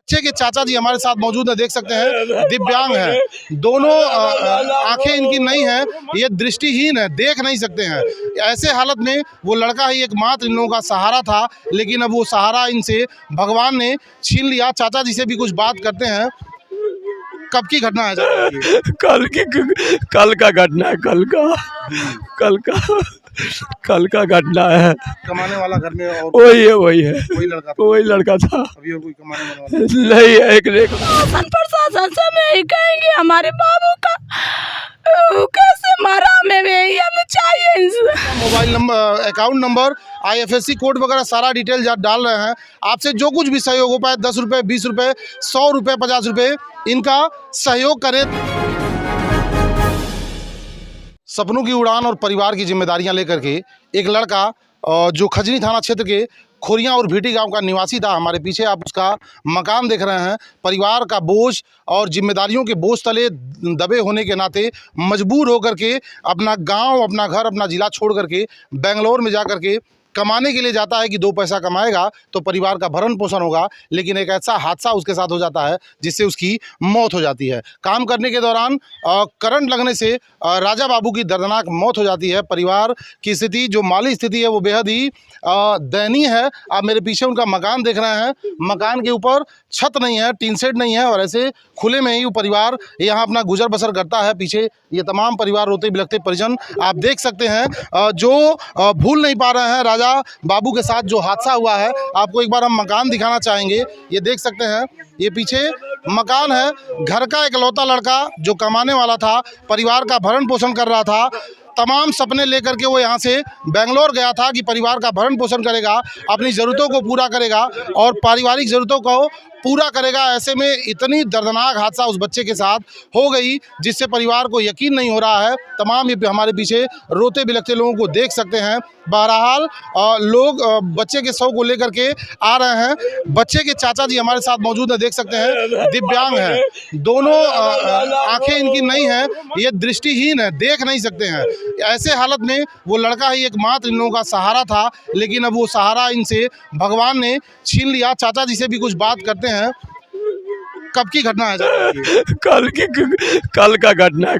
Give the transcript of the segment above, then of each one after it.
बच्चे के चाचा जी हमारे साथ मौजूद है, देख सकते हैं दिव्यांग हैं, दोनों आंखें इनकी नहीं है, ये दृष्टिहीन है, देख नहीं सकते हैं। ऐसे हालत में वो लड़का ही एकमात्र इन लोगों का सहारा था, लेकिन अब वो सहारा इनसे भगवान ने छीन लिया। चाचा जी से भी कुछ बात करते हैं। कब की घटना है? कल का घटना है, कल का घटना है। कमाने वाला घर में और वही लड़का था। अभी और कोई कमाने वाला नहीं है। एक प्रशासन से मैं कहेंगे हमारे बाबू का कैसे मारा, हमें चाहिए mobile number, account number, IFSC code वगैरह सारा डिटेल डाल रहे हैं। आपसे जो कुछ भी सहयोग हो पाए, 10 रुपये, 20 रुपये, 100 रुपये, 50 रुपये, इनका सहयोग करें। सपनों की उड़ान और परिवार की जिम्मेदारियां लेकर के एक लड़का जो खजनी थाना क्षेत्र के खोरियां और भीटी गांव का निवासी था, हमारे पीछे आप उसका मकान देख रहे हैं। परिवार का बोझ और जिम्मेदारियों के बोझ तले दबे होने के नाते मजबूर होकर के अपना गांव, अपना घर, अपना ज़िला छोड़ करके बेंगलोर में जा कर के कमाने के लिए जाता है कि 2 पैसा कमाएगा तो परिवार का भरण पोषण होगा। लेकिन एक ऐसा हादसा उसके साथ हो जाता है जिससे उसकी मौत हो जाती है। काम करने के दौरान करंट लगने से राजा बाबू की दर्दनाक मौत हो जाती है। परिवार की स्थिति, जो माली स्थिति है, वो बेहद ही दयनीय है। आप मेरे पीछे उनका मकान देख रहे हैं। मकान के ऊपर छत नहीं है, टीन शेड नहीं है, और ऐसे खुले में ही वो परिवार यहाँ अपना गुजर बसर करता है। पीछे ये तमाम परिवार रोते बिलखते परिजन आप देख सकते हैं, जो भूल नहीं पा रहे हैं राजा बाबू के साथ जो हादसा हुआ है। आपको एक बार हम मकान दिखाना चाहेंगे। ये देख सकते हैं, ये पीछे मकान है। घर का इकलौता लड़का जो कमाने वाला था, परिवार का भरण पोषण कर रहा था, तमाम सपने लेकर के वो यहाँ से बेंगलोर गया था कि परिवार का भरण पोषण करेगा, अपनी ज़रूरतों को पूरा करेगा और पारिवारिक ज़रूरतों को पूरा करेगा। ऐसे में इतनी दर्दनाक हादसा उस बच्चे के साथ हो गई जिससे परिवार को यकीन नहीं हो रहा है। तमाम ये हमारे पीछे रोते बिलखते लोगों को देख सकते हैं। बहरहाल लोग बच्चे के शव को लेकर के आ रहे हैं। बच्चे के चाचा जी हमारे साथ मौजूद है, देख सकते हैं दिव्यांग हैं, दोनों आंखें इनकी नहीं है, ये दृष्टिहीन है, देख नहीं सकते हैं। ऐसे हालत में वो लड़का ही एकमात्र इन लोगों का सहारा था, लेकिन अब वो सहारा इनसे भगवान ने छीन लिया। चाचा जी से भी कुछ बात करते हैं। कब की घटना है? कल का घटना है,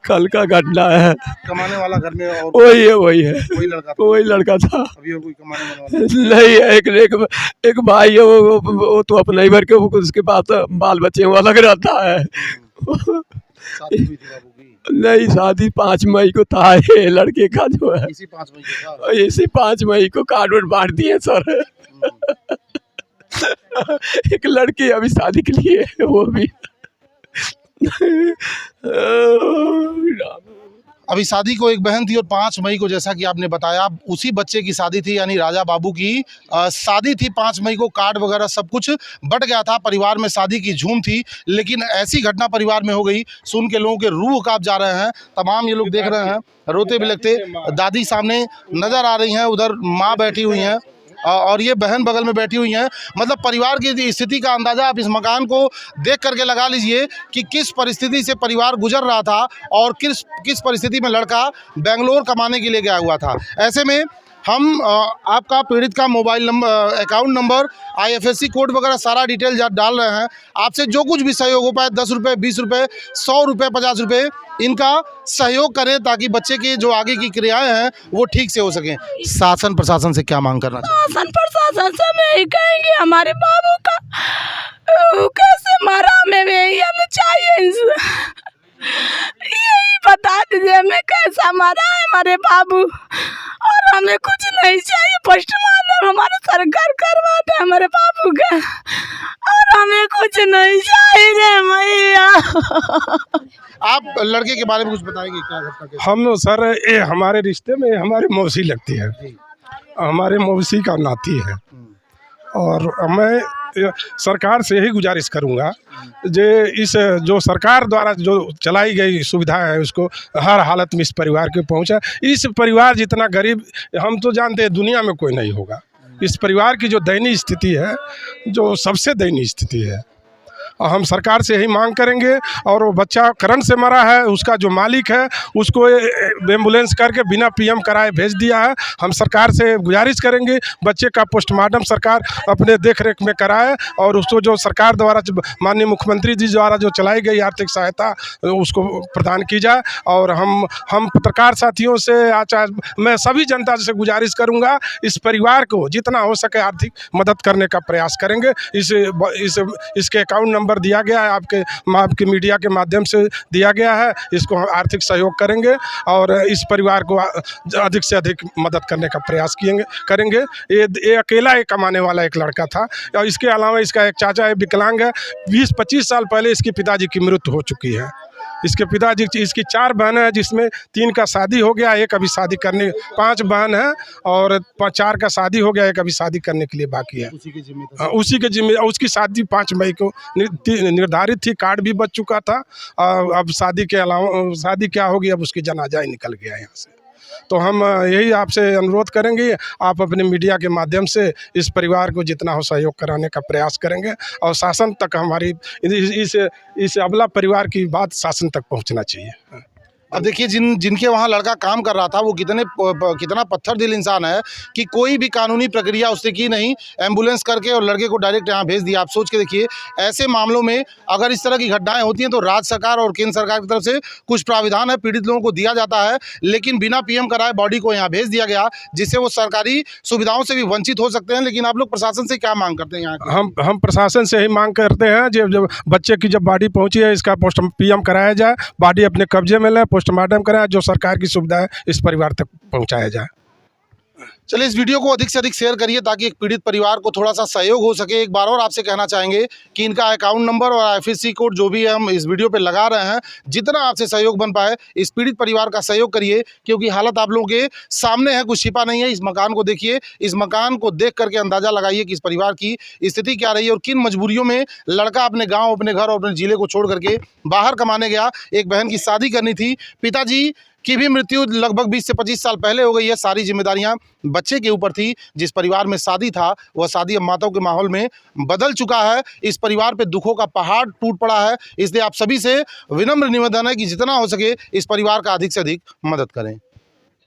कल का घटना है। कमाने वाला घर में और वही लड़का था। अभी और कोई कमाने वाला नहीं है। एक भाई है, वो तो अपने ही भर के, उसके पास बाल बच्चे वो अलग रहता है। नहीं, शादी 5 मई को था। ये लड़के का जो है इसी 5 मई को कार्ड वोट बांट दिए सर। एक लड़की अभी शादी के लिए, वो भी अभी शादी को एक बहन थी, और 5 मई को, जैसा कि आपने बताया, उसी बच्चे की शादी थी, यानी राजा बाबू की शादी थी। 5 मई को कार्ड वगैरह सब कुछ बट गया था, परिवार में शादी की झूम थी, लेकिन ऐसी घटना परिवार में हो गई, सुन के लोगों के रूह कांप जा रहे हैं। तमाम ये लोग देख रहे हैं रोते बिलखते। दादी सामने नज़र आ रही हैं, उधर माँ बैठी हुई हैं और ये बहन बगल में बैठी हुई हैं। मतलब परिवार की स्थिति का अंदाज़ा आप इस मकान को देख करके लगा लीजिए कि किस परिस्थिति से परिवार गुजर रहा था और किस परिस्थिति में लड़का बेंगलोर कमाने के लिए गया हुआ था। ऐसे में हम आपका पीड़ित का mobile number, account number, IFSC code वगैरह सारा डिटेल डाल रहे हैं। आपसे जो कुछ भी सहयोग हो पाए, 10 रुपये, 20 रुपये, 100 रुपये, 50 रुपये, इनका सहयोग करें ताकि बच्चे की जो आगे की क्रियाएं हैं वो ठीक से हो सकें। शासन प्रशासन से क्या मांग करना चाहिए? शासन प्रशासन से मैं कहेंगे हमारे बाबू का कैसे मारा, हमें चाहिए यही बता दीजिए, हमें कैसा मारा है हमारे बाबू, और हमें कुछ नहीं चाहिए। पोस्टमार्टम हमारे सरकार करवा दे हमारे बाबू का, और हमें कुछ नहीं चाहिए मैया। आप लड़के के बारे में कुछ बताएंगे क्या घटना? हम सर, ये हमारे रिश्ते में हमारी मौसी लगती है, हमारे मौसी का नाती है, और मैं सरकार से यही गुजारिश करूंगा जे इस जो सरकार द्वारा जो चलाई गई सुविधा है उसको हर हालत में इस परिवार के पहुंचा। इस परिवार जितना गरीब हम तो जानते हैं दुनिया में कोई नहीं होगा। इस परिवार की जो दयनीय स्थिति है, जो सबसे दयनीय स्थिति है, और हम सरकार से यही मांग करेंगे। और वो बच्चा करंट से मरा है, उसका जो मालिक है उसको एम्बुलेंस करके बिना पीएम कराए भेज दिया है। हम सरकार से गुजारिश करेंगे बच्चे का पोस्टमार्टम सरकार अपने देख रेख में कराए और उसको जो सरकार द्वारा माननीय मुख्यमंत्री जी द्वारा जो चलाई गई आर्थिक सहायता उसको प्रदान की जाए। और हम पत्रकार साथियों से मैं सभी जनता से गुजारिश करूंगा, इस परिवार को जितना हो सके आर्थिक मदद करने का प्रयास करेंगे। इसके अकाउंट नंबर दिया गया है, आपके मीडिया के माध्यम से दिया गया है, इसको आर्थिक सहयोग करेंगे और इस परिवार को अधिक से अधिक मदद करने का प्रयास करेंगे। ये अकेला एक कमाने वाला एक लड़का था और इसके अलावा इसका एक चाचा है, विकलांग है। 20-25 साल पहले इसके पिताजी की मृत्यु हो चुकी है। इसके पिताजी इसकी 4 बहनें हैं, जिसमें 3 का शादी हो गया, एक अभी शादी करने, 5 बहन है और 4 का शादी हो गया, एक अभी शादी करने के लिए बाकी है। उसी के जिम्मे उसकी शादी 5 मई को निर्धारित थी, कार्ड भी बच चुका था। अब शादी के अलावा शादी क्या होगी, अब उसकी जनाजा ही निकल गया यहाँ से। तो हम यही आपसे अनुरोध करेंगे, आप अपने मीडिया के माध्यम से इस परिवार को जितना हो सहयोग कराने का प्रयास करेंगे और शासन तक हमारी इस अबला परिवार की बात शासन तक पहुंचना चाहिए। अब देखिए जिनके वहाँ लड़का काम कर रहा था वो कितना पत्थर दिल इंसान है कि कोई भी कानूनी प्रक्रिया उसने की नहीं, एम्बुलेंस करके और लड़के को डायरेक्ट यहाँ भेज दिया। आप सोच के देखिए, ऐसे मामलों में अगर इस तरह की घटनाएं होती हैं तो राज्य सरकार और केंद्र सरकार की तरफ से कुछ प्राविधान है, पीड़ित लोगों को दिया जाता है, लेकिन बिना पीएम कराए बॉडी को यहाँ भेज दिया गया, जिससे वो सरकारी सुविधाओं से भी वंचित हो सकते हैं। लेकिन आप लोग प्रशासन से क्या मांग करते हैं यहाँ? हम प्रशासन से यही मांग करते हैं जब बच्चे की जब बॉडी पहुँची है, इसका पीएम कराया जाए, बॉडी अपने कब्जे में ले, पोस्टमार्टम कराया, जो सरकार की सुविधा है इस परिवार तक पहुंचाया जाए। चलिए, इस वीडियो को अधिक से अधिक शेयर करिए ताकि एक पीड़ित परिवार को थोड़ा सा सहयोग हो सके। एक बार और आपसे कहना चाहेंगे कि इनका अकाउंट नंबर और IFSC कोड जो भी है हम इस वीडियो पे लगा रहे हैं, जितना आपसे सहयोग बन पाए इस पीड़ित परिवार का सहयोग करिए, क्योंकि हालत आप लोगों के सामने है, कुछ छिपा नहीं है। इस मकान को देखिए, इस मकान को देख करके अंदाजा लगाइए कि इस परिवार की स्थिति क्या रही है और किन मजबूरियों में लड़का अपने गाँव, अपने घर और अपने जिले को छोड़ करके बाहर कमाने गया। एक बहन की शादी करनी थी, पिताजी की भी मृत्यु लगभग 20 से 25 साल पहले हो गई है। सारी जिम्मेदारियां बच्चे के ऊपर थी। जिस परिवार में शादी था वह शादी अब माताओं के माहौल में बदल चुका है। इस परिवार पे दुखों का पहाड़ टूट पड़ा है। इसलिए आप सभी से विनम्र निवेदन है कि जितना हो सके इस परिवार का अधिक से अधिक मदद करें।